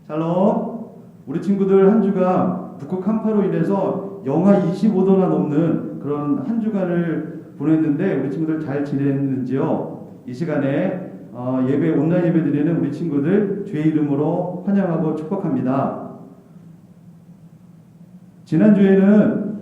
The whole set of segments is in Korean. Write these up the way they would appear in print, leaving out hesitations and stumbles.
샬롬. 우리 친구들 한 주가 북극 한파로 인해서 영하 25도나 넘는 그런 한 주간을 보냈는데 우리 친구들 잘 지냈는지요? 이 시간에 예배 온라인 예배 드리는 우리 친구들 주의 이름으로 환영하고 축복합니다. 지난주에는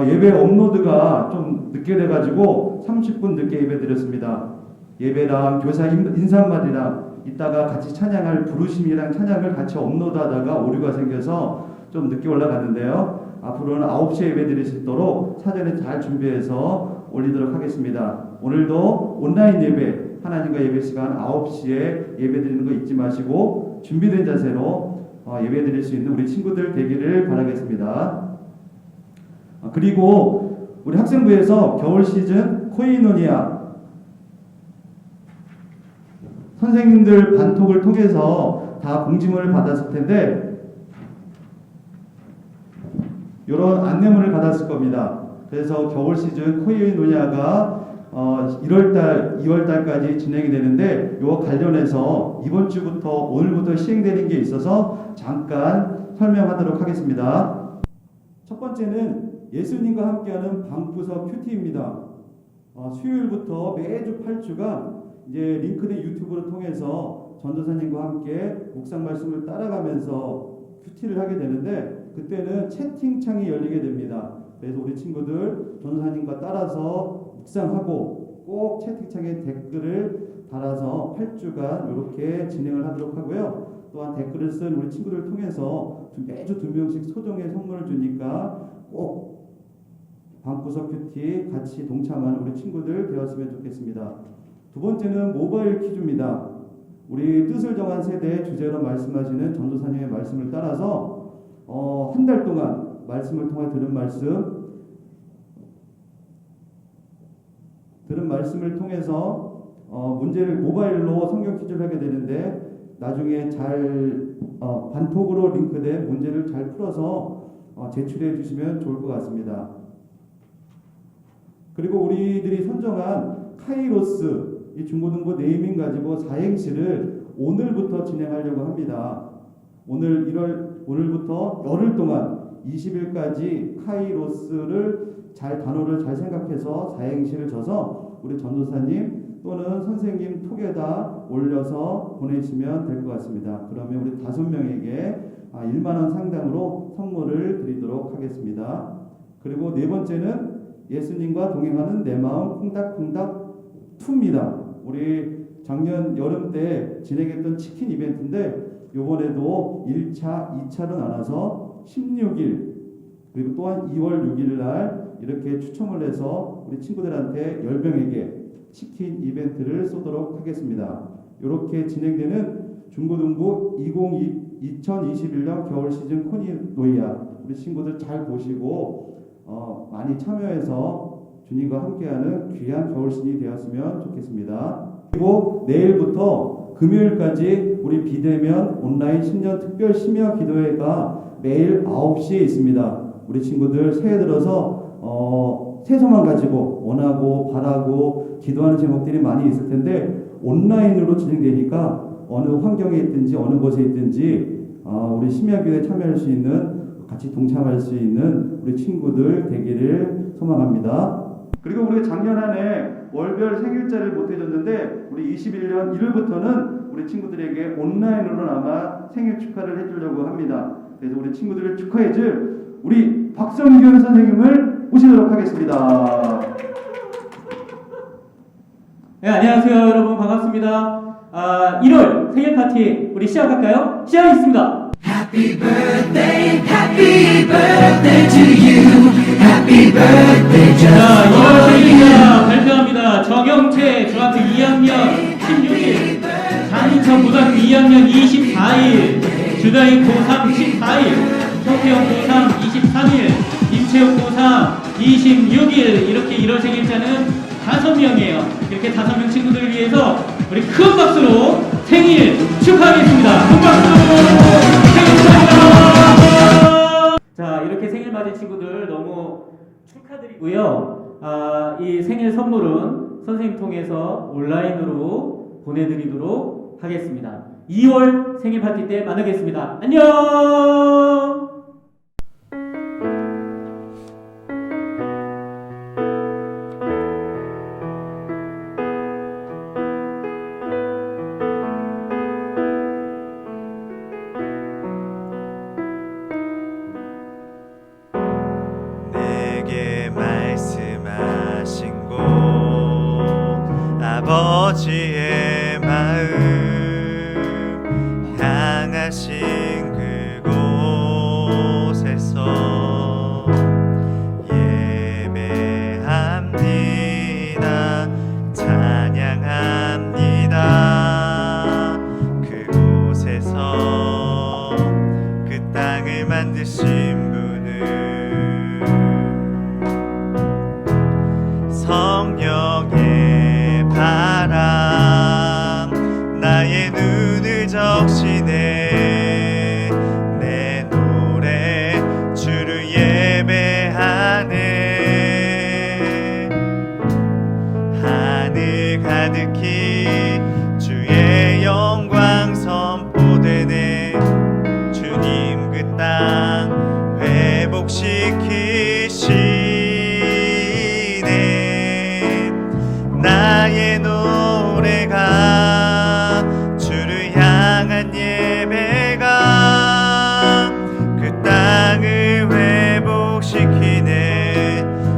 예배 업로드가 좀 늦게 돼가지고 30분 늦게 예배 드렸습니다. 예배랑 교사 인사말이랑 이따가 같이 찬양할 부르심이랑 찬양을 같이 업로드하다가 오류가 생겨서 좀 늦게 올라갔는데요. 앞으로는 9시에 예배 드릴 수 있도록 사전에 잘 준비해서 올리도록 하겠습니다. 오늘도 온라인 예배, 하나님과 예배 시간 9시에 예배 드리는 거 잊지 마시고 준비된 자세로 예배 드릴 수 있는 우리 친구들 되기를 바라겠습니다. 그리고 우리 학생부에서 겨울 시즌 코이노니아 선생님들 반톡을 통해서 다 공지문을 받았을 텐데 이런 안내문을 받았을 겁니다. 그래서 겨울 시즌 코이노니아가 1월달, 2월달까지 진행이 되는데 이와 관련해서 이번 주부터 오늘부터 시행되는 게 있어서 잠깐 설명하도록 하겠습니다. 첫 번째는 예수님과 함께하는 방구석 큐티입니다. 수요일부터 매주 8주간 이제 링크드 유튜브를 통해서 전도사님과 함께 묵상 말씀을 따라가면서 큐티를 하게 되는데 그때는 채팅창이 열리게 됩니다. 그래서 우리 친구들 전도사님과 따라서 묵상하고 꼭 채팅창에 댓글을 달아서 8주간 이렇게 진행을 하도록 하고요. 또한 댓글을 쓴 우리 친구들을 통해서 매주 2명씩 소정의 선물을 주니까 꼭 방구석 큐티 같이 동참하는 우리 친구들 되었으면 좋겠습니다. 두 번째는 모바일 퀴즈입니다. 우리 뜻을 정한 세대의 주제로 말씀하시는 전도사님의 말씀을 따라서 한 달 동안 말씀을 통해 들은 말씀을 통해서 문제를 모바일로 성경 퀴즈를 하게 되는데 나중에 잘 반톡으로 링크된 문제를 잘 풀어서 제출해 주시면 좋을 것 같습니다. 그리고 우리들이 선정한 카이로스 이 중고등부 네이밍 가지고 사행시를 오늘부터 진행하려고 합니다. 오늘부터 열흘 동안 20일까지 카이로스를 단어를 잘 생각해서 사행시를 져서 우리 전도사님 또는 선생님 톡에다 올려서 보내시면 될 것 같습니다. 그러면 우리 5명에게 1만 원 상당으로 선물을 드리도록 하겠습니다. 그리고 네 번째는 예수님과 동행하는 내 마음 콩닥콩닥 2입니다. 우리 작년 여름 때 진행했던 치킨 이벤트인데 이번에도 1차, 2차로 나눠서 16일 그리고 또한 2월 6일 날 이렇게 추첨을 해서 우리 친구들한테 10명에게 치킨 이벤트를 쏘도록 하겠습니다. 이렇게 진행되는 중고등부 2021년 겨울 시즌 코이노니아 우리 친구들 잘 보시고 많이 참여해서 주님과 함께하는 귀한 겨울 시즌이 되었으면 좋겠습니다. 그리고 내일부터 금요일까지 우리 비대면 온라인 신년 특별 심야 기도회가 매일 9시에 있습니다. 우리 친구들 새해 들어서 새 소망 가지고 원하고 바라고 기도하는 제목들이 많이 있을 텐데 온라인으로 진행되니까 어느 환경에 있든지 어느 곳에 있든지 우리 심야 기도에 참여할 수 있는 같이 동참할 수 있는 우리 친구들 되기를 소망합니다. 그리고 우리가 작년 한 해 월별 생일자를 못 해줬는데 우리 21년 1월부터는 우리 친구들에게 온라인으로나마 생일 축하를 해주려고 합니다. 그래서 우리 친구들을 축하해줄 우리 박성균 선생님을 모시도록 하겠습니다. 네, 안녕하세요 여러분 반갑습니다. 1월 생일 파티 우리 시작할까요? 시작하겠습니다. Happy birthday to you. Happy birthday just 자, for 2월 you. 생일자 발표합니다. 정영채 중학교 2학년 16일, 장인천 고등학교 2학년 24일, 주다인 고3 14일, 성태영 고3 23일, 임채욱 고3 26일. 이렇게 1월 생일자는 5명이에요. 이렇게 5명 친구들을 위해서 우리 큰 박수로 생일 축하하겠습니다. 큰 박수! 생일 축하합니다! 자, 이렇게 생일 맞은 친구들 너무 축하드리고요. 이 생일 선물은 선생님 통해서 온라인으로 보내드리도록 하겠습니다. 2월 생일 파티 때 만나겠습니다. 안녕! 내게 말씀하신 곳 아버지의 마음 향하신 그곳에서 예배합니다. 찬양합니다. 그곳에서 그 땅을 만드신 성령의 바람 나의 눈을 적시네. 내 노래 주를 예배하네. 하늘 가득히 주의 영광 선포되네. 주님 그 땅 회복시키시네. 나의 노래가 주를 향한 예배가 그 땅을 회복시키네.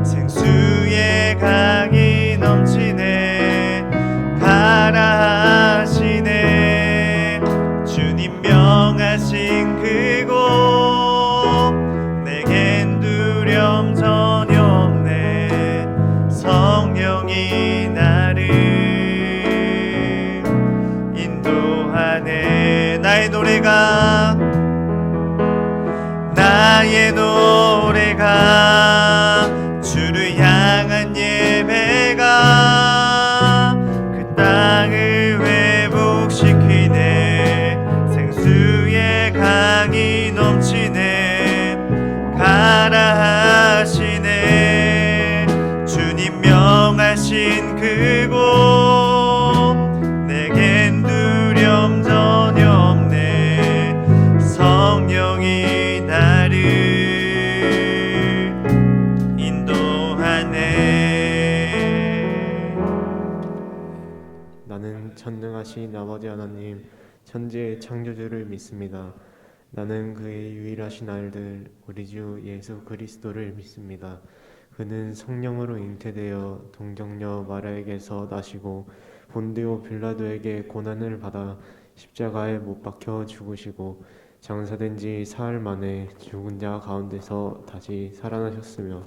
생수의 강이 넘치네. 가라 하시네. 주님 명하신 그곳 내겐 두려움 전혀 없네. 성령이 나를 인도하네. 나의 노래가 주를 향한 예배가 그 땅을 회복시키네. 생수의 강이 넘치네. 가라 하시네. 주님 명하신 그곳 내겐 두려움 전혀 없네. 성령이 나를 인도하네. 나는 전능하신 아버지 하나님 천지의 창조주를 믿습니다. 나는 그의 유일하신 아들 우리 주 예수 그리스도를 믿습니다. 그는 성령으로 잉태되어 동정녀 마리아에게서 나시고 본디오 빌라도에게 고난을 받아 십자가에 못 박혀 죽으시고 장사된 지 사흘 만에 죽은 자 가운데서 다시 살아나셨으며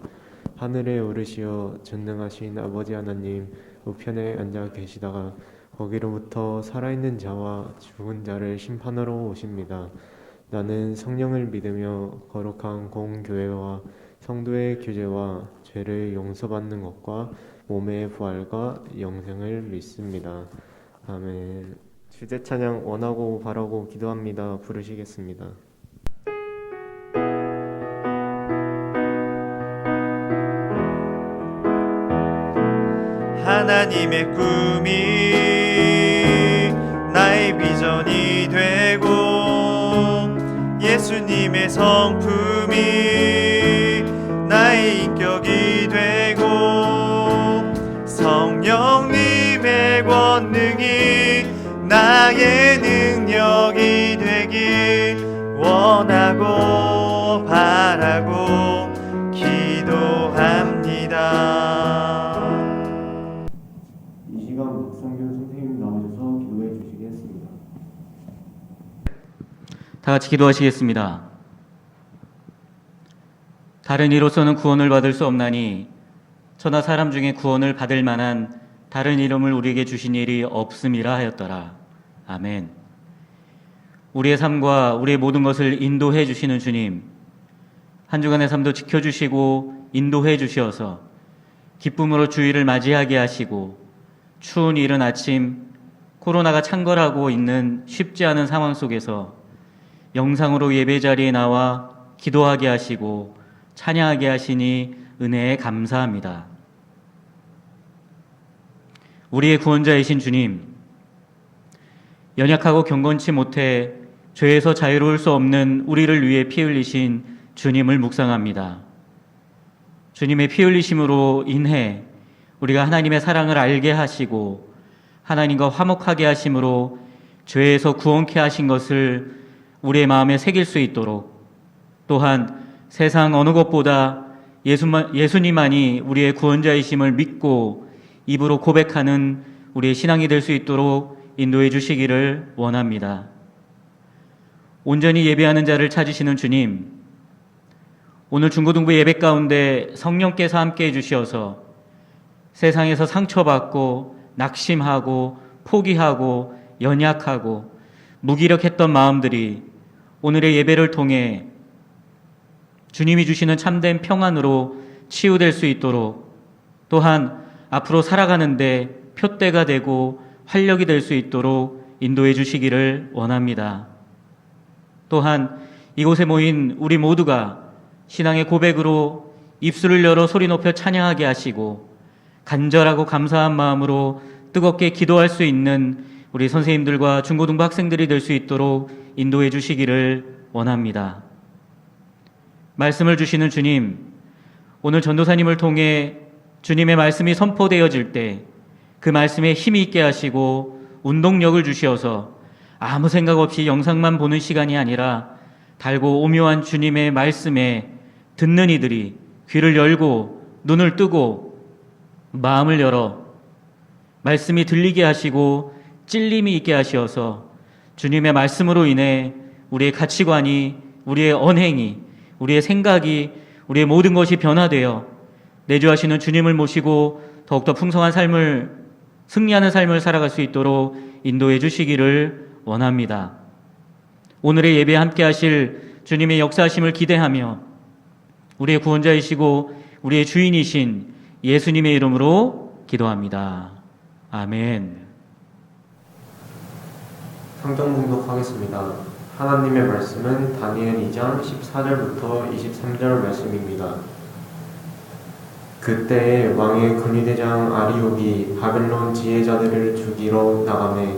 하늘에 오르시어 전능하신 아버지 하나님 우편에 앉아 계시다가 거기로부터 살아있는 자와 죽은 자를 심판하러 오십니다. 나는 성령을 믿으며 거룩한 공교회와 성도의 교제와 죄를 용서받는 것과 몸의 부활과 영생을 믿습니다. 아멘. 주제 찬양 원하고 바라고 기도합니다. 부르시겠습니다. 하나님의 꿈이 나의 비전이 되고 예수님의 성품이 나의 인격이 되고 성령님의 권능이 나의 능력이 되길 원하고 바라고 기도합니다. 이 시간 박성균 선생님 나오셔서 기도해 주시겠습니다. 다 같이 기도하시겠습니다. 다른 이로서는 구원을 받을 수 없나니 저나 사람 중에 구원을 받을 만한 다른 이름을 우리에게 주신 일이 없음이라 하였더라. 아멘. 우리의 삶과 우리의 모든 것을 인도해 주시는 주님, 한 주간의 삶도 지켜주시고 인도해 주시어서 기쁨으로 주일을 맞이하게 하시고 추운 이른 아침 코로나가 창궐하고 있는 쉽지 않은 상황 속에서 영상으로 예배 자리에 나와 기도하게 하시고 찬양하게 하시니 은혜에 감사합니다. 우리의 구원자이신 주님, 연약하고 경건치 못해 죄에서 자유로울 수 없는 우리를 위해 피 흘리신 주님을 묵상합니다. 주님의 피 흘리심으로 인해 우리가 하나님의 사랑을 알게 하시고 하나님과 화목하게 하심으로 죄에서 구원케 하신 것을 우리의 마음에 새길 수 있도록, 또한 세상 어느 것보다 예수님만이 우리의 구원자이심을 믿고 입으로 고백하는 우리의 신앙이 될 수 있도록 인도해 주시기를 원합니다. 온전히 예배하는 자를 찾으시는 주님, 오늘 중고등부 예배 가운데 성령께서 함께 해주시어서 세상에서 상처받고 낙심하고 포기하고 연약하고 무기력했던 마음들이 오늘의 예배를 통해 주님이 주시는 참된 평안으로 치유될 수 있도록, 또한 앞으로 살아가는데 표대가 되고 활력이 될 수 있도록 인도해 주시기를 원합니다. 또한 이곳에 모인 우리 모두가 신앙의 고백으로 입술을 열어 소리 높여 찬양하게 하시고 간절하고 감사한 마음으로 뜨겁게 기도할 수 있는 우리 선생님들과 중고등부 학생들이 될 수 있도록 인도해 주시기를 원합니다. 말씀을 주시는 주님, 오늘 전도사님을 통해 주님의 말씀이 선포되어질 때 그 말씀에 힘이 있게 하시고 운동력을 주시어서 아무 생각 없이 영상만 보는 시간이 아니라 달고 오묘한 주님의 말씀에 듣는 이들이 귀를 열고 눈을 뜨고 마음을 열어 말씀이 들리게 하시고 찔림이 있게 하시어서 주님의 말씀으로 인해 우리의 가치관이, 우리의 언행이, 우리의 생각이, 우리의 모든 것이 변화되어 내주하시는 주님을 모시고 더욱더 풍성한 삶을, 승리하는 삶을 살아갈 수 있도록 인도해 주시기를 원합니다. 오늘의 예배에 함께 하실 주님의 역사하심을 기대하며 우리의 구원자이시고 우리의 주인이신 예수님의 이름으로 기도합니다. 아멘. 성경 봉독하겠습니다. 하나님의 말씀은 다니엘 2장 14절부터 23절 말씀입니다. 그때에 왕의 근위대장 아리옥이 바벨론 지혜자들을 죽이러 나가매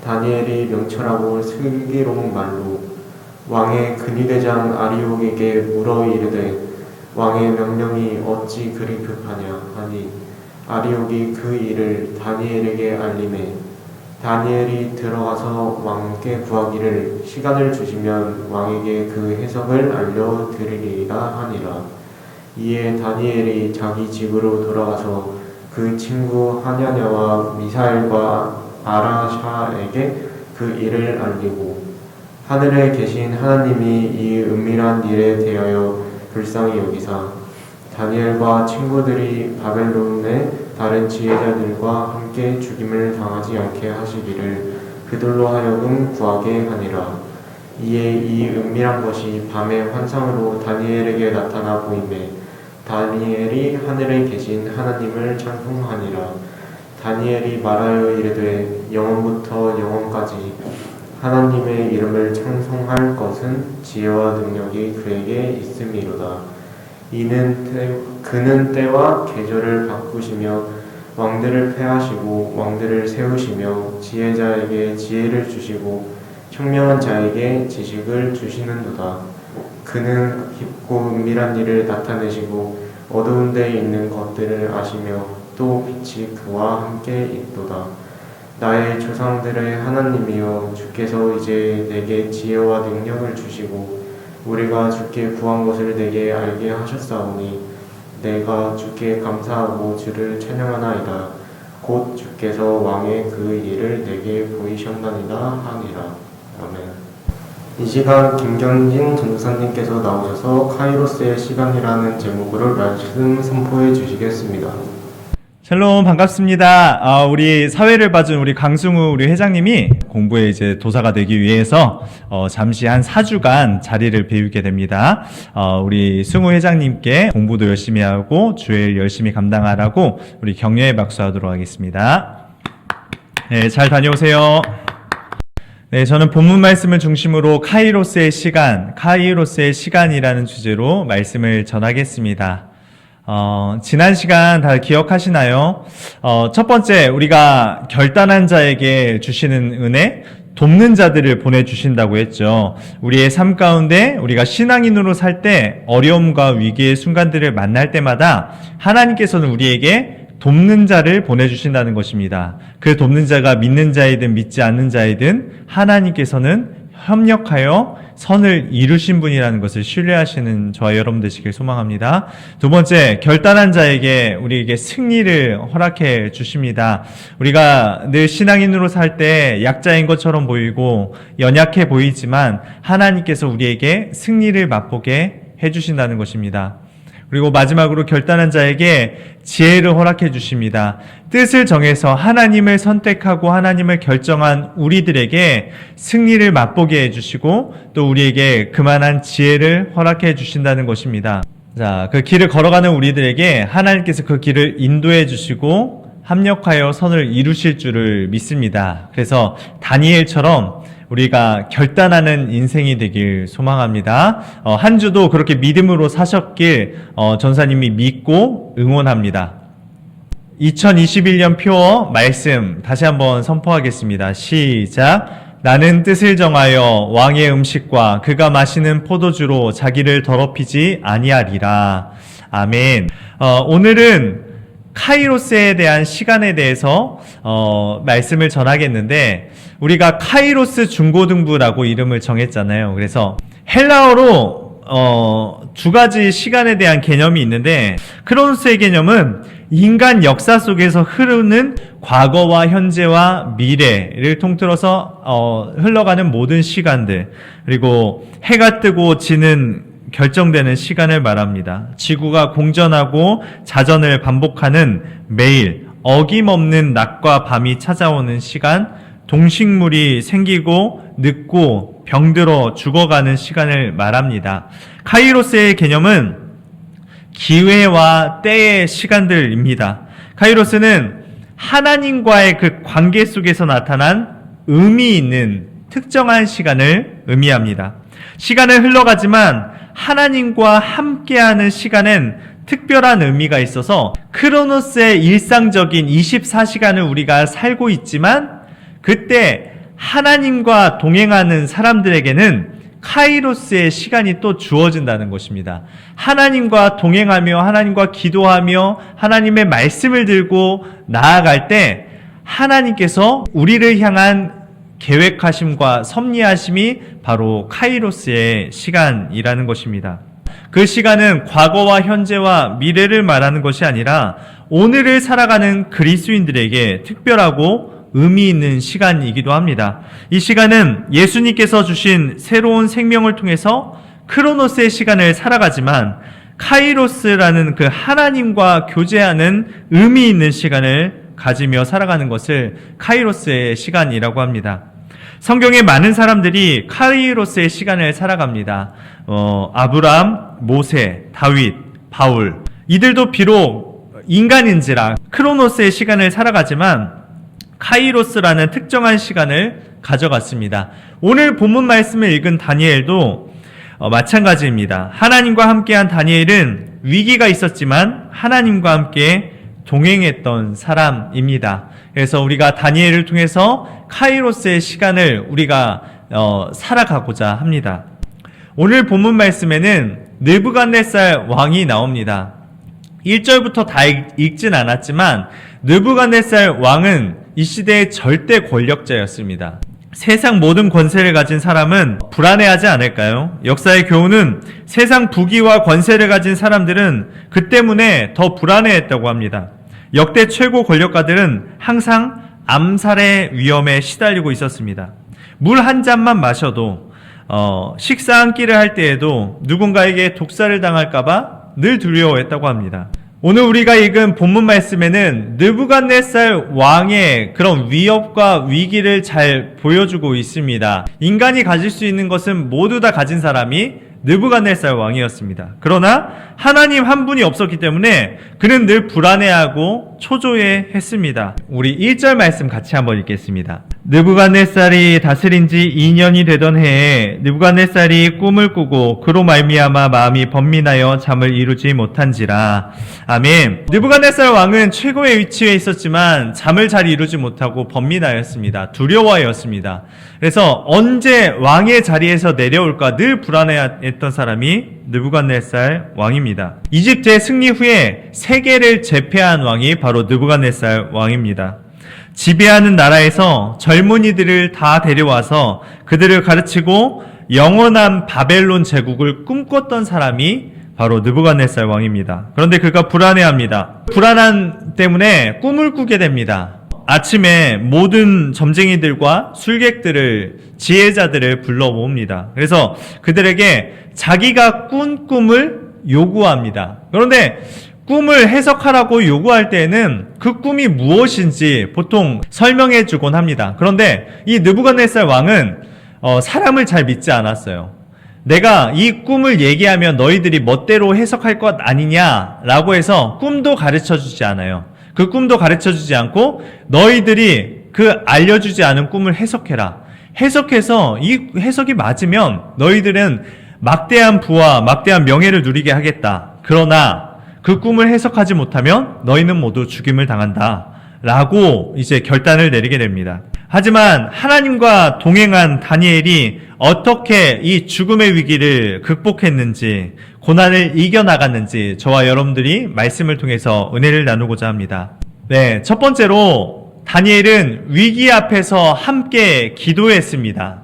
다니엘이 명철하고 슬기로운 말로 왕의 근위대장 아리옥에게 물어 이르되 왕의 명령이 어찌 그리 급하냐 하니 아리옥이 그 일을 다니엘에게 알리매 다니엘이 들어가서 왕께 구하기를 시간을 주시면 왕에게 그 해석을 알려드리리라 하니라. 이에 다니엘이 자기 집으로 돌아가서 그 친구 하냐냐와 미사엘과 아라샤에게 그 일을 알리고 하늘에 계신 하나님이 이 은밀한 일에 대하여 불쌍히 여기사 다니엘과 친구들이 바벨론의 다른 지혜자들과 함께 죽임을 당하지 않게 하시기를 그들로 하여금 구하게 하니라. 이에 이 은밀한 것이 밤의 환상으로 다니엘에게 나타나 보이매 다니엘이 하늘에 계신 하나님을 찬송하니라. 다니엘이 말하여 이르되 영원부터 영원까지 하나님의 이름을 찬송할 것은 지혜와 능력이 그에게 있음이로다. 그는 때와 계절을 바꾸시며 왕들을 패하시고 왕들을 세우시며 지혜자에게 지혜를 주시고 청명한 자에게 지식을 주시는도다. 그는 깊고 은밀한 일을 나타내시고 어두운 데에 있는 것들을 아시며 또 빛이 그와 함께 있도다. 나의 조상들의 하나님이여 주께서 이제 내게 지혜와 능력을 주시고 우리가 주께 구한 것을 내게 알게 하셨사오니 내가 주께 감사하고 주를 찬양하나이다. 곧 주께서 왕의 그 일을 내게 보이셨나이다 하니라. 아멘. 이 시간 김경진 전도사님께서 나오셔서 카이로스의 시간이라는 제목으로 말씀 선포해 주시겠습니다. 샬롬, 반갑습니다. 우리 사회를 봐준 우리 강승우 우리 회장님이 공부에 이제 도사가 되기 위해서 잠시 한 4주간 자리를 비우게 됩니다. 우리 승우 회장님께 공부도 열심히 하고 주일 열심히 감당하라고 우리 격려의 박수하도록 하겠습니다. 네, 잘 다녀오세요. 네, 저는 본문 말씀을 중심으로 카이로스의 시간이라는 주제로 말씀을 전하겠습니다. 지난 시간 다 기억하시나요? 첫 번째, 우리가 결단한 자에게 주시는 은혜, 돕는 자들을 보내주신다고 했죠. 우리의 삶 가운데 우리가 신앙인으로 살 때 어려움과 위기의 순간들을 만날 때마다 하나님께서는 우리에게 돕는 자를 보내주신다는 것입니다. 그 돕는 자가 믿는 자이든 믿지 않는 자이든 하나님께서는 협력하여 선을 이루신 분이라는 것을 신뢰하시는 저와 여러분 되시길 소망합니다. 두 번째, 결단한 자에게 우리에게 승리를 허락해 주십니다. 우리가 늘 신앙인으로 살 때 약자인 것처럼 보이고 연약해 보이지만 하나님께서 우리에게 승리를 맛보게 해주신다는 것입니다. 그리고 마지막으로 결단한 자에게 지혜를 허락해 주십니다. 뜻을 정해서 하나님을 선택하고 하나님을 결정한 우리들에게 승리를 맛보게 해주시고 또 우리에게 그만한 지혜를 허락해 주신다는 것입니다. 자, 그 길을 걸어가는 우리들에게 하나님께서 그 길을 인도해 주시고 합력하여 선을 이루실 줄을 믿습니다. 그래서 다니엘처럼 우리가 결단하는 인생이 되길 소망합니다. 한 주도 그렇게 믿음으로 사셨길 전사님이 믿고 응원합니다. 2021년 표어 말씀 다시 한번 선포하겠습니다. 시작. 나는 뜻을 정하여 왕의 음식과 그가 마시는 포도주로 자기를 더럽히지 아니하리라. 아멘. 오늘은 카이로스에 대한 시간에 대해서 말씀을 전하겠는데 우리가 카이로스 중고등부라고 이름을 정했잖아요. 그래서 헬라어로 두 가지 시간에 대한 개념이 있는데 크로노스의 개념은 인간 역사 속에서 흐르는 과거와 현재와 미래를 통틀어서 흘러가는 모든 시간들, 그리고 해가 뜨고 지는 결정되는 시간을 말합니다. 지구가 공전하고 자전을 반복하는 매일 어김없는 낮과 밤이 찾아오는 시간, 동식물이 생기고 늙고 병들어 죽어가는 시간을 말합니다. 카이로스의 개념은 기회와 때의 시간들입니다. 카이로스는 하나님과의 그 관계 속에서 나타난 의미 있는 특정한 시간을 의미합니다. 시간은 흘러가지만 하나님과 함께하는 시간은 특별한 의미가 있어서 크로노스의 일상적인 24시간을 우리가 살고 있지만 그때 하나님과 동행하는 사람들에게는 카이로스의 시간이 또 주어진다는 것입니다. 하나님과 동행하며 하나님과 기도하며 하나님의 말씀을 들고 나아갈 때 하나님께서 우리를 향한 계획하심과 섭리하심이 바로 카이로스의 시간이라는 것입니다. 그 시간은 과거와 현재와 미래를 말하는 것이 아니라 오늘을 살아가는 그리스도인들에게 특별하고 의미 있는 시간이기도 합니다. 이 시간은 예수님께서 주신 새로운 생명을 통해서 크로노스의 시간을 살아가지만 카이로스라는 그 하나님과 교제하는 의미 있는 시간을 가지며 살아가는 것을 카이로스의 시간이라고 합니다. 성경에 많은 사람들이 카이로스의 시간을 살아갑니다. 아브라함, 모세, 다윗, 바울, 이들도 비록 인간인지라 크로노스의 시간을 살아가지만 카이로스라는 특정한 시간을 가져갔습니다. 오늘 본문 말씀을 읽은 다니엘도 마찬가지입니다. 하나님과 함께한 다니엘은 위기가 있었지만 하나님과 함께 동행했던 사람입니다. 그래서 우리가 다니엘을 통해서 카이로스의 시간을 우리가 살아가고자 합니다. 오늘 본문 말씀에는 느부갓네살 왕이 나옵니다. 1절부터 다 읽진 않았지만 느부갓네살 왕은 이 시대의 절대 권력자였습니다. 세상 모든 권세를 가진 사람은 불안해하지 않을까요? 역사의 교훈은 세상 부귀와 권세를 가진 사람들은 그 때문에 더 불안해했다고 합니다. 역대 최고 권력가들은 항상 암살의 위험에 시달리고 있었습니다. 물 한 잔만 마셔도 식사 한 끼를 할 때에도 누군가에게 독살을 당할까봐 늘 두려워했다고 합니다. 오늘 우리가 읽은 본문 말씀에는 느부갓네살 왕의 그런 위협과 위기를 잘 보여주고 있습니다. 인간이 가질 수 있는 것은 모두 다 가진 사람이 느부갓네살 왕이었습니다. 그러나 하나님 한 분이 없었기 때문에 그는 늘 불안해하고 초조해했습니다. 우리 1절 말씀 같이 한번 읽겠습니다. 느부갓네살이 다스린 지 2년이 되던 해에 느부갓네살이 꿈을 꾸고 그로 말미암아 마음이 번민하여 잠을 이루지 못한지라. 아멘. 느부갓네살 왕은 최고의 위치에 있었지만 잠을 잘 이루지 못하고 번민하였습니다. 두려워하였습니다. 그래서 언제 왕의 자리에서 내려올까 늘 불안해했던 사람이 느부갓네살 왕입니다. 이집트의 승리 후에 세계를 제패한 왕이 바로 느부갓네살 왕입니다. 지배하는 나라에서 젊은이들을 다 데려와서 그들을 가르치고 영원한 바벨론 제국을 꿈꿨던 사람이 바로 느부갓네살 왕입니다. 그런데 그가 불안해합니다. 불안함 때문에 꿈을 꾸게 됩니다. 아침에 모든 점쟁이들과 술객들을, 지혜자들을 불러 모읍니다. 그래서 그들에게 자기가 꾼 꿈을 요구합니다. 그런데 꿈을 해석하라고 요구할 때에는 그 꿈이 무엇인지 보통 설명해 주곤 합니다. 그런데 이 느부갓네살 왕은 사람을 잘 믿지 않았어요. 내가 이 꿈을 얘기하면 너희들이 멋대로 해석할 것 아니냐라고 해서 꿈도 가르쳐 주지 않아요. 그 꿈도 가르쳐 주지 않고 너희들이 그 알려주지 않은 꿈을 해석해라. 해석해서 이 해석이 맞으면 너희들은 막대한 부와 막대한 명예를 누리게 하겠다. 그러나 그 꿈을 해석하지 못하면 너희는 모두 죽임을 당한다. 라고 이제 결단을 내리게 됩니다. 하지만 하나님과 동행한 다니엘이 어떻게 이 죽음의 위기를 극복했는지, 고난을 이겨나갔는지 저와 여러분들이 말씀을 통해서 은혜를 나누고자 합니다. 네, 첫 번째로 다니엘은 위기 앞에서 함께 기도했습니다.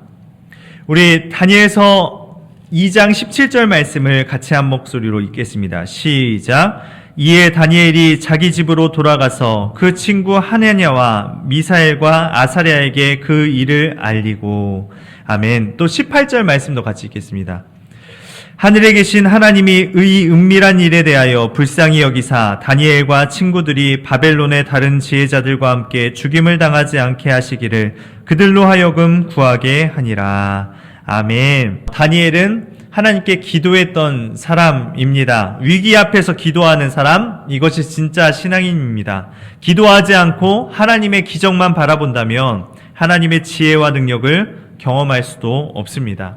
우리 다니엘서 2장 17절 말씀을 같이 한 목소리로 읽겠습니다. 시작. 이에 다니엘이 자기 집으로 돌아가서 그 친구 하나냐와 미사엘과 아사랴에게 그 일을 알리고. 아멘. 또 18절 말씀도 같이 읽겠습니다. 하늘에 계신 하나님이 의 은밀한 일에 대하여 불쌍히 여기사 다니엘과 친구들이 바벨론의 다른 지혜자들과 함께 죽임을 당하지 않게 하시기를 그들로 하여금 구하게 하니라. 아멘. 다니엘은 하나님께 기도했던 사람입니다. 위기 앞에서 기도하는 사람, 이것이 진짜 신앙인입니다. 기도하지 않고 하나님의 기적만 바라본다면 하나님의 지혜와 능력을 경험할 수도 없습니다.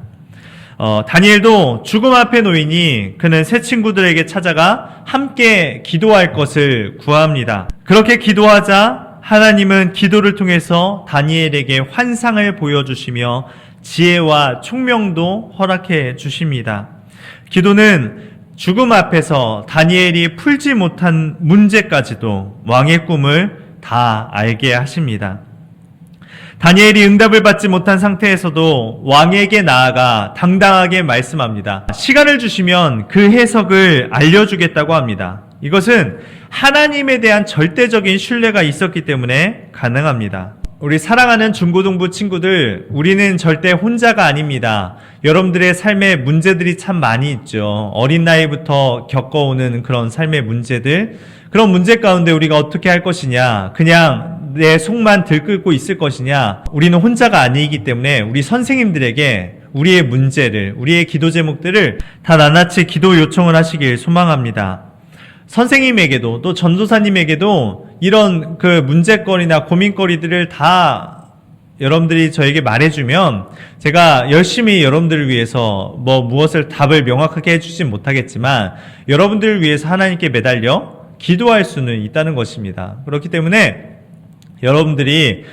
다니엘도 죽음 앞에 놓이니 그는 새 친구들에게 찾아가 함께 기도할 것을 구합니다. 그렇게 기도하자 하나님은 기도를 통해서 다니엘에게 환상을 보여주시며 지혜와 총명도 허락해 주십니다. 기도는 죽음 앞에서 다니엘이 풀지 못한 문제까지도 왕의 꿈을 다 알게 하십니다. 다니엘이 응답을 받지 못한 상태에서도 왕에게 나아가 당당하게 말씀합니다. 시간을 주시면 그 해석을 알려주겠다고 합니다. 이것은 하나님에 대한 절대적인 신뢰가 있었기 때문에 가능합니다. 우리 사랑하는 중고등부 친구들, 우리는 절대 혼자가 아닙니다. 여러분들의 삶에 문제들이 참 많이 있죠. 어린 나이부터 겪어오는 그런 삶의 문제들, 그런 문제 가운데 우리가 어떻게 할 것이냐, 그냥 내 속만 들끓고 있을 것이냐, 우리는 혼자가 아니기 때문에 우리 선생님들에게 우리의 문제를, 우리의 기도 제목들을 다 낱낱이 기도 요청을 하시길 소망합니다. 선생님에게도 또 전도사님에게도 이런 그 문제거리나 고민거리들을 다 여러분들이 저에게 말해주면 제가 열심히 여러분들을 위해서 무엇을 답을 명확하게 해주진 못하겠지만 여러분들을 위해서 하나님께 매달려 기도할 수는 있다는 것입니다. 그렇기 때문에 여러분들이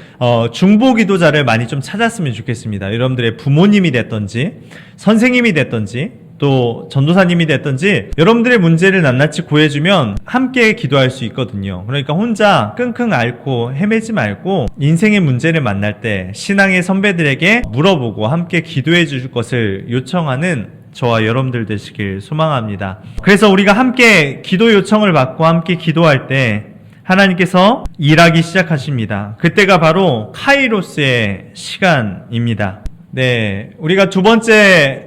중보 기도자를 많이 좀 찾았으면 좋겠습니다. 여러분들의 부모님이 됐던지 선생님이 됐던지 또 전도사님이 됐든지 여러분들의 문제를 낱낱이 구해주면 함께 기도할 수 있거든요. 그러니까 혼자 끙끙 앓고 헤매지 말고 인생의 문제를 만날 때 신앙의 선배들에게 물어보고 함께 기도해 주실 것을 요청하는 저와 여러분들 되시길 소망합니다. 그래서 우리가 함께 기도 요청을 받고 함께 기도할 때 하나님께서 일하기 시작하십니다. 그때가 바로 카이로스의 시간입니다. 네, 우리가 두 번째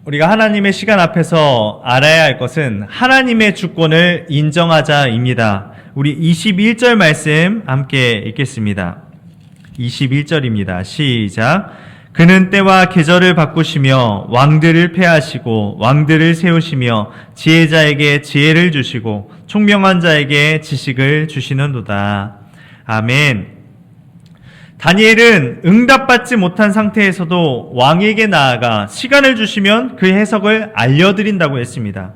우리가 하나님의 시간 앞에서 알아야 할 것은 하나님의 주권을 인정하자입니다. 우리 21절 말씀 함께 읽겠습니다. 21절입니다. 시작. 그는 때와 계절을 바꾸시며 왕들을 패하시고 왕들을 세우시며 지혜자에게 지혜를 주시고 총명한 자에게 지식을 주시는도다. 아멘. 다니엘은 응답받지 못한 상태에서도 왕에게 나아가 시간을 주시면 그 해석을 알려드린다고 했습니다.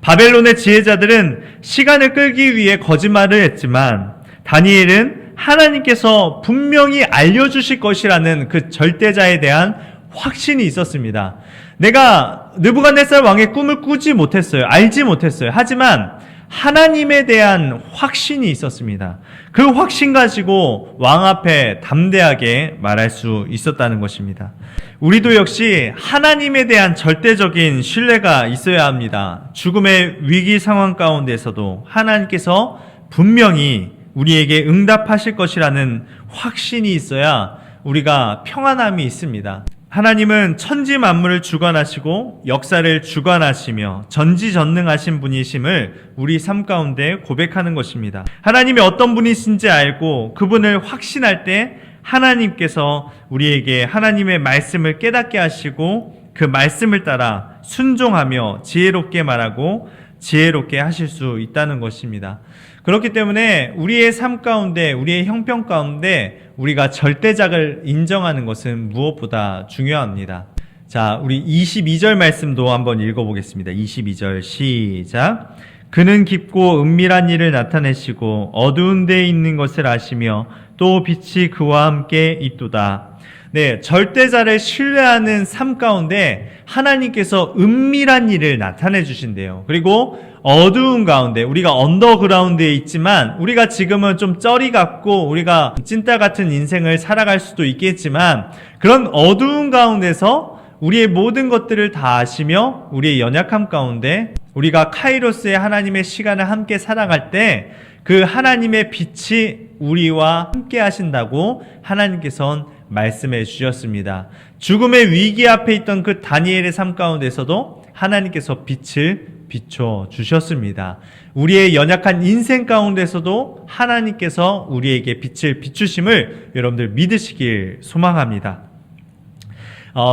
바벨론의 지혜자들은 시간을 끌기 위해 거짓말을 했지만 다니엘은 하나님께서 분명히 알려주실 것이라는 그 절대자에 대한 확신이 있었습니다. 내가 느부갓네살 왕의 꿈을 꾸지 못했어요. 알지 못했어요. 하지만 하나님에 대한 확신이 있었습니다. 그 확신 가지고 왕 앞에 담대하게 말할 수 있었다는 것입니다. 우리도 역시 하나님에 대한 절대적인 신뢰가 있어야 합니다. 죽음의 위기 상황 가운데서도 하나님께서 분명히 우리에게 응답하실 것이라는 확신이 있어야 우리가 평안함이 있습니다. 하나님은 천지 만물을 주관하시고 역사를 주관하시며 전지전능하신 분이심을 우리 삶 가운데 고백하는 것입니다. 하나님이 어떤 분이신지 알고 그분을 확신할 때 하나님께서 우리에게 하나님의 말씀을 깨닫게 하시고 그 말씀을 따라 순종하며 지혜롭게 말하고 지혜롭게 하실 수 있다는 것입니다. 그렇기 때문에 우리의 삶 가운데, 우리의 형편 가운데 우리가 절대적을 인정하는 것은 무엇보다 중요합니다. 자, 우리 22절 말씀도 한번 읽어보겠습니다. 22절 시작. 그는 깊고 은밀한 일을 나타내시고 어두운 데에 있는 것을 아시며 또 빛이 그와 함께 있도다. 네, 절대자를 신뢰하는 삶 가운데 하나님께서 은밀한 일을 나타내 주신대요. 그리고 어두운 가운데, 우리가 언더그라운드에 있지만 우리가 지금은 좀 쩌리 같고 우리가 찐따 같은 인생을 살아갈 수도 있겠지만 그런 어두운 가운데서 우리의 모든 것들을 다 아시며 우리의 연약함 가운데 우리가 카이로스의 하나님의 시간을 함께 살아갈 때 그 하나님의 빛이 우리와 함께 하신다고 하나님께서는 말씀해 주셨습니다. 죽음의 위기 앞에 있던 그 다니엘의 삶 가운데서도 하나님께서 빛을 비춰 주셨습니다. 우리의 연약한 인생 가운데서도 하나님께서 우리에게 빛을 비추심을 여러분들 믿으시길 소망합니다.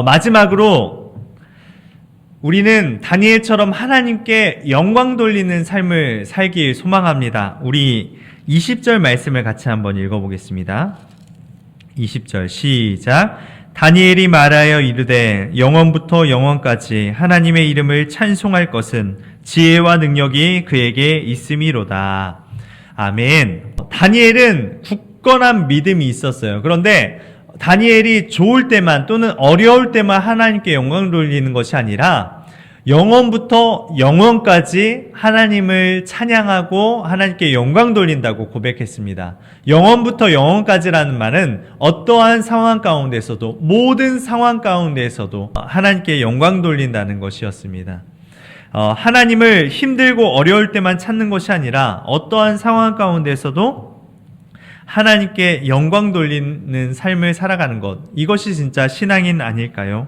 마지막으로 우리는 다니엘처럼 하나님께 영광 돌리는 삶을 살길 소망합니다. 우리 20절 말씀을 같이 한번 읽어보겠습니다. 20절 시작. 다니엘이 말하여 이르되 영원부터 영원까지 하나님의 이름을 찬송할 것은 지혜와 능력이 그에게 있음이로다. 아멘. 다니엘은 굳건한 믿음이 있었어요. 그런데 다니엘이 좋을 때만 또는 어려울 때만 하나님께 영광 돌리는 것이 아니라 영원부터 영원까지 하나님을 찬양하고 하나님께 영광 돌린다고 고백했습니다. 영원부터 영원까지라는 말은 어떠한 상황 가운데서도 모든 상황 가운데서도 하나님께 영광 돌린다는 것이었습니다. 하나님을 힘들고 어려울 때만 찾는 것이 아니라 어떠한 상황 가운데서도 하나님께 영광 돌리는 삶을 살아가는 것, 이것이 진짜 신앙인 아닐까요?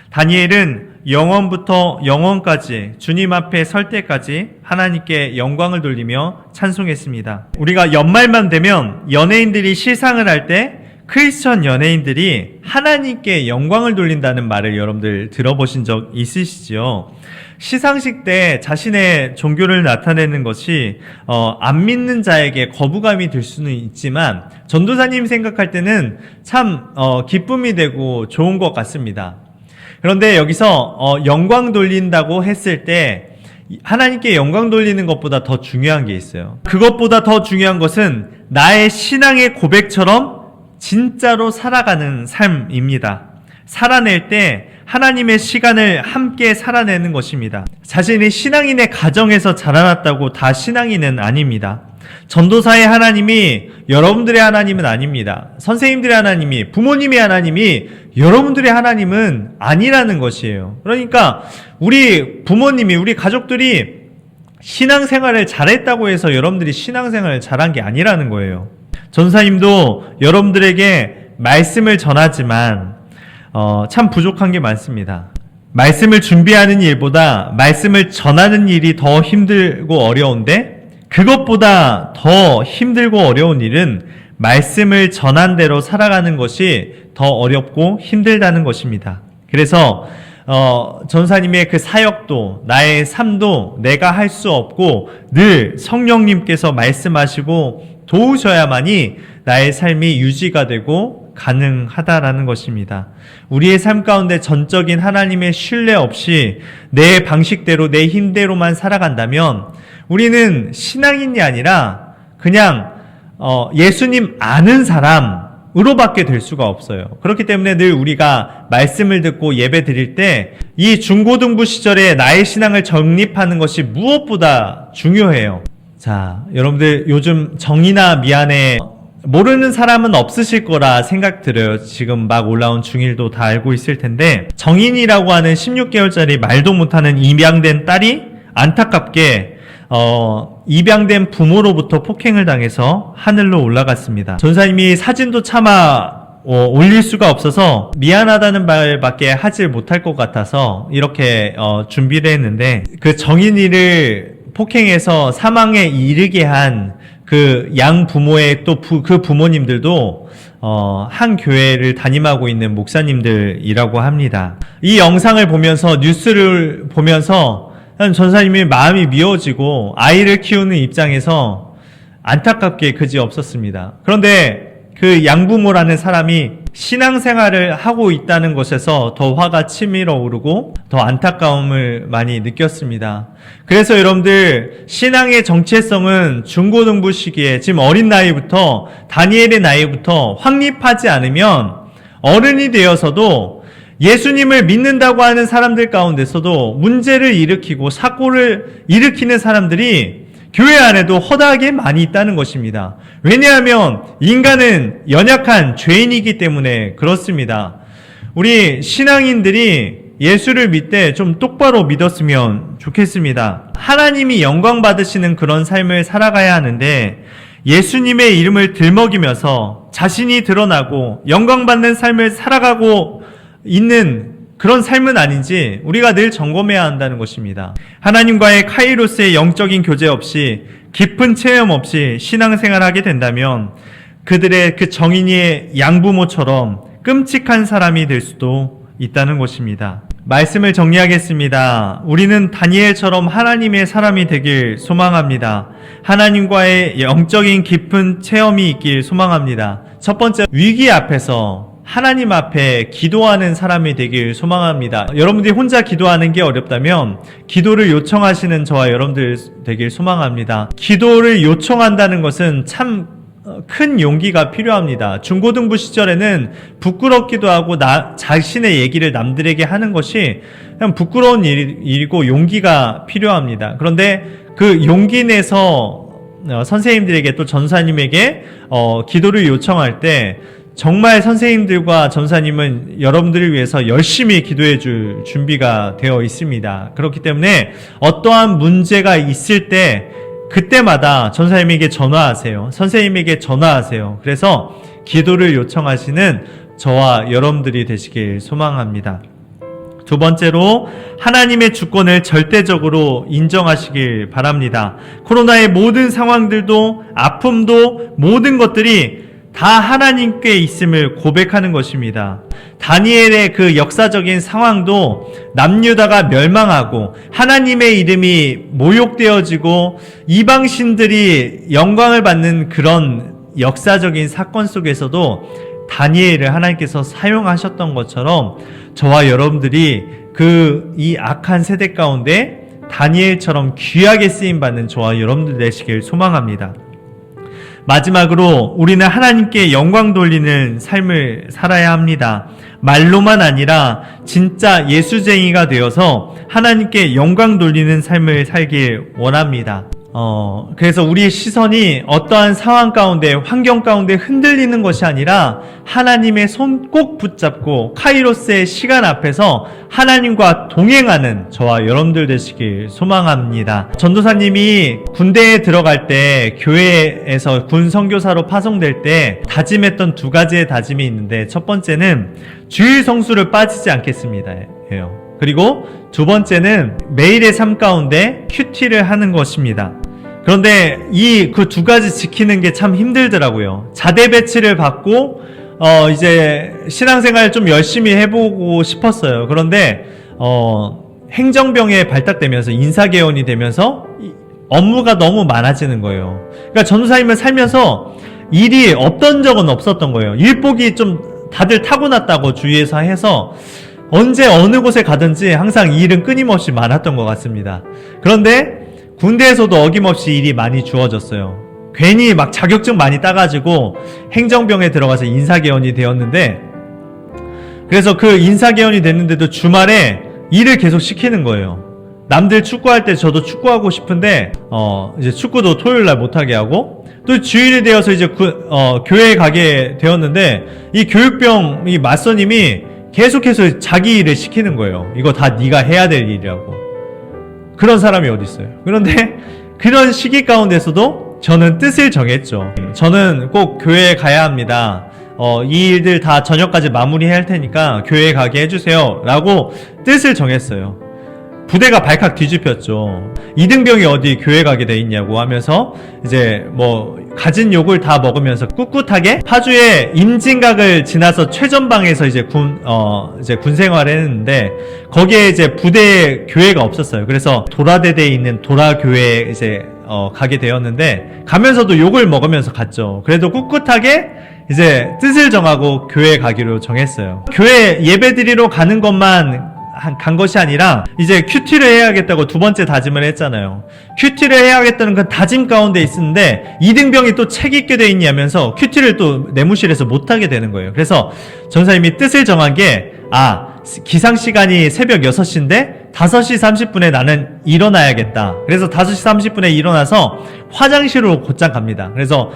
다니엘은 영원부터 영원까지 주님 앞에 설 때까지 하나님께 영광을 돌리며 찬송했습니다. 우리가 연말만 되면 연예인들이 시상을 할 때 크리스천 연예인들이 하나님께 영광을 돌린다는 말을 여러분들 들어보신 적 있으시죠? 시상식 때 자신의 종교를 나타내는 것이 안 믿는 자에게 거부감이 들 수는 있지만 전도사님 생각할 때는 참 기쁨이 되고 좋은 것 같습니다. 그런데 여기서 영광 돌린다고 했을 때 하나님께 영광 돌리는 것보다 더 중요한 게 있어요. 그것보다 더 중요한 것은 나의 신앙의 고백처럼 진짜로 살아가는 삶입니다. 살아낼 때 하나님의 시간을 함께 살아내는 것입니다. 자신이 신앙인의 가정에서 자라났다고 다 신앙인은 아닙니다. 전도사의 하나님이 여러분들의 하나님은 아닙니다. 선생님들의 하나님이, 부모님의 하나님이 여러분들의 하나님은 아니라는 것이에요. 그러니까 우리 부모님이, 우리 가족들이 신앙생활을 잘했다고 해서 여러분들이 신앙생활을 잘한 게 아니라는 거예요. 전사님도 여러분들에게 말씀을 전하지만 참 부족한 게 많습니다. 말씀을 준비하는 일보다 말씀을 전하는 일이 더 힘들고 어려운데 그것보다 더 힘들고 어려운 일은 말씀을 전한 대로 살아가는 것이 더 어렵고 힘들다는 것입니다. 그래서 전사님의 그 사역도 나의 삶도 내가 할 수 없고 늘 성령님께서 말씀하시고 도우셔야만이 나의 삶이 유지가 되고 가능하다라는 것입니다. 우리의 삶 가운데 전적인 하나님의 신뢰 없이 내 방식대로 내 힘대로만 살아간다면 우리는 신앙인이 아니라 그냥 예수님 아는 사람으로밖에 될 수가 없어요. 그렇기 때문에 늘 우리가 말씀을 듣고 예배 드릴 때 이 중고등부 시절에 나의 신앙을 정립하는 것이 무엇보다 중요해요. 자, 여러분들 요즘 정의나 미안해 모르는 사람은 없으실 거라 생각 들어요. 지금 막 올라온 중일도 다 알고 있을 텐데 정인이라고 하는 16개월짜리 말도 못하는 입양된 딸이 안타깝게 입양된 부모로부터 폭행을 당해서 하늘로 올라갔습니다. 전사님이 사진도 차마 올릴 수가 없어서 미안하다는 말밖에 하질 못할 것 같아서 이렇게 준비를 했는데 그 정인이를 폭행해서 사망에 이르게 한 그 양 부모의 또 그 부모님들도 한 교회를 담임하고 있는 목사님들이라고 합니다. 이 영상을 보면서 뉴스를 보면서 전사님의 마음이 미어지고 아이를 키우는 입장에서 안타깝게 그지없었습니다. 그런데 그 양부모라는 사람이 신앙생활을 하고 있다는 것에서 더 화가 치밀어 오르고 더 안타까움을 많이 느꼈습니다. 그래서 여러분들 신앙의 정체성은 중고등부 시기에 지금 어린 나이부터 다니엘의 나이부터 확립하지 않으면 어른이 되어서도 예수님을 믿는다고 하는 사람들 가운데서도 문제를 일으키고 사고를 일으키는 사람들이 교회 안에도 허다하게 많이 있다는 것입니다. 왜냐하면 인간은 연약한 죄인이기 때문에 그렇습니다. 우리 신앙인들이 예수를 믿되 좀 똑바로 믿었으면 좋겠습니다. 하나님이 영광 받으시는 그런 삶을 살아가야 하는데 예수님의 이름을 들먹이면서 자신이 드러나고 영광 받는 삶을 살아가고 있는 그런 삶은 아닌지 우리가 늘 점검해야 한다는 것입니다. 하나님과의 카이로스의 영적인 교제 없이 깊은 체험 없이 신앙생활하게 된다면 그들의 그 정인이의 양부모처럼 끔찍한 사람이 될 수도 있다는 것입니다. 말씀을 정리하겠습니다. 우리는 다니엘처럼 하나님의 사람이 되길 소망합니다. 하나님과의 영적인 깊은 체험이 있길 소망합니다. 첫 번째, 위기 앞에서 하나님 앞에 기도하는 사람이 되길 소망합니다. 여러분들이 혼자 기도하는 게 어렵다면 기도를 요청하시는 저와 여러분들 되길 소망합니다. 기도를 요청한다는 것은 참 큰 용기가 필요합니다. 중고등부 시절에는 부끄럽기도 하고 자신의 얘기를 남들에게 하는 것이 그냥 부끄러운 일이고 용기가 필요합니다. 그런데 그 용기 내서 선생님들에게 또 전사님에게 기도를 요청할 때 정말 선생님들과 전사님은 여러분들을 위해서 열심히 기도해 줄 준비가 되어 있습니다. 그렇기 때문에 어떠한 문제가 있을 때 그때마다 전사님에게 전화하세요. 선생님에게 전화하세요. 그래서 기도를 요청하시는 저와 여러분들이 되시길 소망합니다. 두 번째로 하나님의 주권을 절대적으로 인정하시길 바랍니다. 코로나의 모든 상황들도 아픔도 모든 것들이 다 하나님께 있음을 고백하는 것입니다. 다니엘의 그 역사적인 상황도 남유다가 멸망하고 하나님의 이름이 모욕되어지고 이방신들이 영광을 받는 그런 역사적인 사건 속에서도 다니엘을 하나님께서 사용하셨던 것처럼 저와 여러분들이 이 악한 세대 가운데 다니엘처럼 귀하게 쓰임받는 저와 여러분들 되시길 소망합니다. 마지막으로 우리는 하나님께 영광 돌리는 삶을 살아야 합니다. 말로만 아니라 진짜 예수쟁이가 되어서 하나님께 영광 돌리는 삶을 살길 원합니다. 그래서 우리의 시선이 어떠한 상황 가운데, 환경 가운데 흔들리는 것이 아니라 하나님의 손 꼭 붙잡고 카이로스의 시간 앞에서 하나님과 동행하는 저와 여러분들 되시길 소망합니다. 전도사님이 군대에 들어갈 때 교회에서 군 선교사로 파송될 때 다짐했던 두 가지의 다짐이 있는데 첫 번째는 주일 성수를 빠지지 않겠습니다. 그리고 두 번째는 매일의 삶 가운데 큐티를 하는 것입니다. 그런데 그 두 가지 지키는 게 참 힘들더라고요. 자대 배치를 받고 이제 신앙생활 좀 열심히 해보고 싶었어요. 그런데 행정병에 발탁되면서 인사개원이 되면서 업무가 너무 많아지는 거예요. 그러니까 전도사님을 살면서 일이 없던 적은 없었던 거예요. 일복이 좀 다들 타고났다고 주위에서 해서 언제 어느 곳에 가든지 항상 일은 끊임없이 많았던 것 같습니다. 그런데 군대에서도 어김없이 일이 많이 주어졌어요. 괜히 막 자격증 많이 따가지고 행정병에 들어가서 인사개원이 되었는데, 그래서 그 인사개원이 됐는데도 주말에 일을 계속 시키는 거예요. 남들 축구할 때 저도 축구하고 싶은데 이제 축구도 토요일날 못하게 하고, 또 주일이 되어서 이제 교회에 가게 되었는데 이 교육병 이 맞선님이 계속해서 자기 일을 시키는 거예요. 이거 다 네가 해야 될 일이라고. 그런 사람이 어디 있어요. 그런데 그런 시기 가운데서도 저는 뜻을 정했죠. 저는 꼭 교회에 가야 합니다. 이 일들 다 저녁까지 마무리해야 할 테니까 교회에 가게 해주세요 라고 뜻을 정했어요. 부대가 발칵 뒤집혔죠. 이등병이 어디 교회 가게 돼 있냐고 하면서 이제 뭐 가진 욕을 다 먹으면서 꿋꿋하게 파주의 임진각을 지나서 최전방에서 이제 군 생활을 했는데, 거기에 이제 부대 교회가 없었어요. 그래서 도라대대에 있는 도라교회에 이제 가게 되었는데, 가면서도 욕을 먹으면서 갔죠. 그래도 꿋꿋하게 이제 뜻을 정하고 교회에 가기로 정했어요. 교회 예배드리러 가는 것만 간 것이 아니라 이제 큐티를 해야겠다고 두 번째 다짐을 했잖아요. 큐티를 해야겠다는 그 다짐 가운데 있었는데 이등병이 또 책 읽게 돼 있냐면서 큐티를 또 내무실에서 못하게 되는 거예요. 그래서 전사님이 뜻을 정한 게, 기상 시간이 새벽 6시인데 5시 30분에 나는 일어나야겠다. 그래서 5시 30분에 일어나서 화장실로 곧장 갑니다. 그래서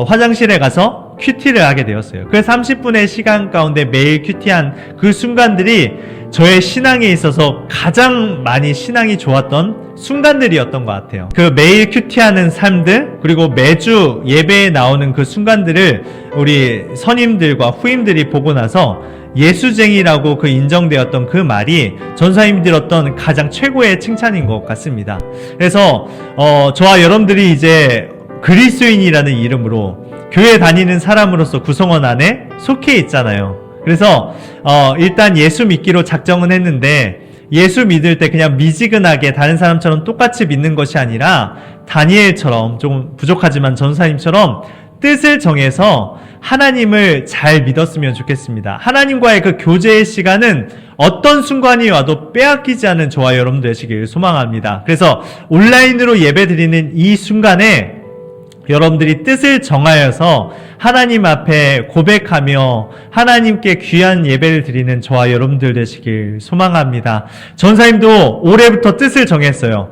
화장실에 가서 큐티를 하게 되었어요. 그 30분의 시간 가운데 매일 큐티한 그 순간들이 저의 신앙에 있어서 가장 많이 신앙이 좋았던 순간들이었던 것 같아요. 그 매일 큐티하는 삶들, 그리고 매주 예배에 나오는 그 순간들을 우리 선임들과 후임들이 보고 나서 예수쟁이라고 그 인정되었던 그 말이 전사님이 들었던 가장 최고의 칭찬인 것 같습니다. 그래서 저와 여러분들이 이제 그리스도인이라는 이름으로 교회 다니는 사람으로서 구성원 안에 속해 있잖아요. 그래서 일단 예수 믿기로 작정은 했는데, 예수 믿을 때 그냥 미지근하게 다른 사람처럼 똑같이 믿는 것이 아니라 다니엘처럼, 조금 부족하지만 전사님처럼 뜻을 정해서 하나님을 잘 믿었으면 좋겠습니다. 하나님과의 그 교제의 시간은 어떤 순간이 와도 빼앗기지 않은 저와 여러분들 되시길 소망합니다. 그래서 온라인으로 예배드리는 이 순간에 여러분들이 뜻을 정하여서 하나님 앞에 고백하며 하나님께 귀한 예배를 드리는 저와 여러분들 되시길 소망합니다. 전사님도 올해부터 뜻을 정했어요.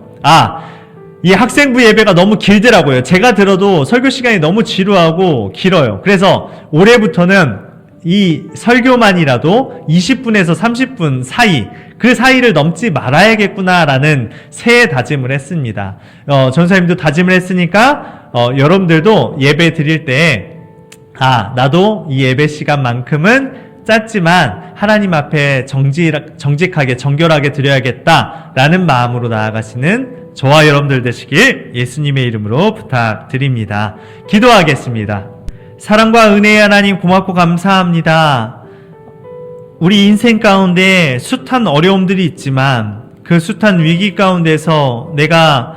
이 학생부 예배가 너무 길더라고요. 제가 들어도 설교 시간이 너무 지루하고 길어요. 그래서 올해부터는 이 설교만이라도 20분에서 30분 사이, 그 사이를 넘지 말아야겠구나라는 새해 다짐을 했습니다. 전사님도 다짐을 했으니까 여러분들도 예배 드릴 때 나도 이 예배 시간만큼은 짧지만 하나님 앞에 정직하게 정결하게 드려야겠다라는 마음으로 나아가시는 저와 여러분들 되시길 예수님의 이름으로 부탁드립니다. 기도하겠습니다. 사랑과 은혜의 하나님, 고맙고 감사합니다. 우리 인생 가운데 숱한 어려움들이 있지만 그 숱한 위기 가운데서 내가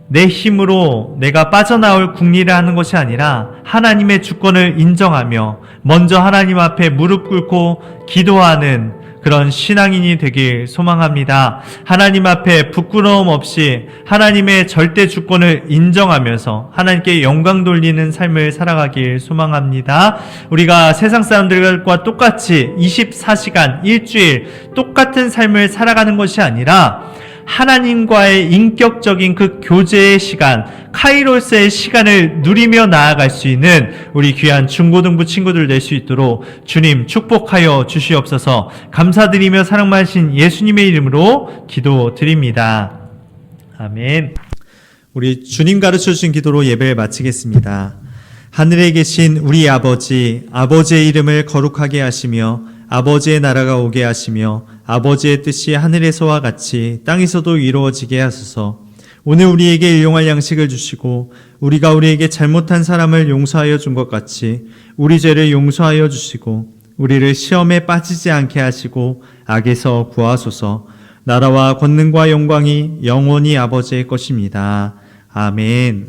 내 힘으로 내가 빠져나올 궁리를 하는 것이 아니라 하나님의 주권을 인정하며 먼저 하나님 앞에 무릎 꿇고 기도하는 그런 신앙인이 되길 소망합니다. 하나님 앞에 부끄러움 없이 하나님의 절대 주권을 인정하면서 하나님께 영광 돌리는 삶을 살아가길 소망합니다. 우리가 세상 사람들과 똑같이 24시간 일주일 똑같은 삶을 살아가는 것이 아니라 하나님과의 인격적인 그 교제의 시간, 카이로스의 시간을 누리며 나아갈 수 있는 우리 귀한 중고등부 친구들 될 수 있도록 주님 축복하여 주시옵소서. 감사드리며 사랑 많으신 예수님의 이름으로 기도드립니다. 아멘. 우리 주님 가르쳐 주신 기도로 예배를 마치겠습니다. 하늘에 계신 우리 아버지, 아버지의 이름을 거룩하게 하시며 아버지의 나라가 오게 하시며 아버지의 뜻이 하늘에서와 같이 땅에서도 이루어지게 하소서. 오늘 우리에게 일용할 양식을 주시고 우리가 우리에게 잘못한 사람을 용서하여 준 것 같이 우리 죄를 용서하여 주시고 우리를 시험에 빠지지 않게 하시고 악에서 구하소서. 나라와 권능과 영광이 영원히 아버지의 것입니다. 아멘.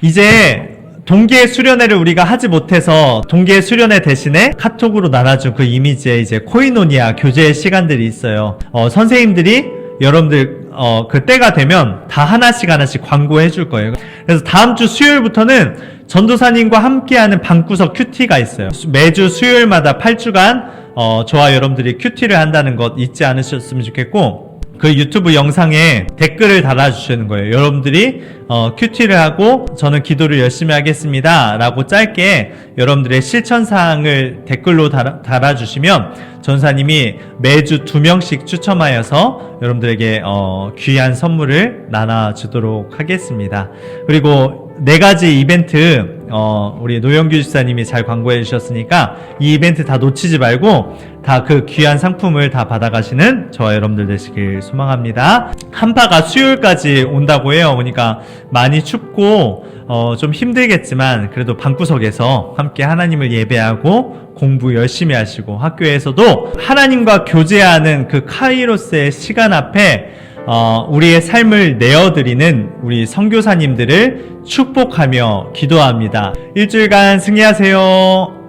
이제 동계 수련회를 우리가 하지 못해서 동계 수련회 대신에 카톡으로 나눠준 그 이미지에 이제 코이노니아 교제의 시간들이 있어요. 선생님들이 여러분들 그 때가 되면 다 하나씩 광고해 줄 거예요. 그래서 다음 주 수요일부터는 전도사님과 함께하는 방구석 큐티가 있어요. 매주 수요일마다 8주간 저와 여러분들이 큐티를 한다는 것 잊지 않으셨으면 좋겠고, 그 유튜브 영상에 댓글을 달아주시는 거예요. 여러분들이 큐티를 하고 저는 기도를 열심히 하겠습니다 라고 짧게 여러분들의 실천사항을 댓글로 달아주시면 전사님이 매주 2명씩 추첨하여서 여러분들에게 귀한 선물을 나눠주도록 하겠습니다. 그리고 4가지 이벤트 우리 노영규 집사님이 잘 광고해 주셨으니까 이 이벤트 다 놓치지 말고 다 그 귀한 상품을 다 받아가시는 저와 여러분들 되시길 소망합니다. 한파가 수요일까지 온다고 해요. 그러니까 많이 춥고 좀 힘들겠지만 그래도 방구석에서 함께 하나님을 예배하고 공부 열심히 하시고 학교에서도 하나님과 교제하는 그 카이로스의 시간 앞에 우리의 삶을 내어드리는 우리 선교사님들을 축복하며 기도합니다. 일주일간 승리하세요.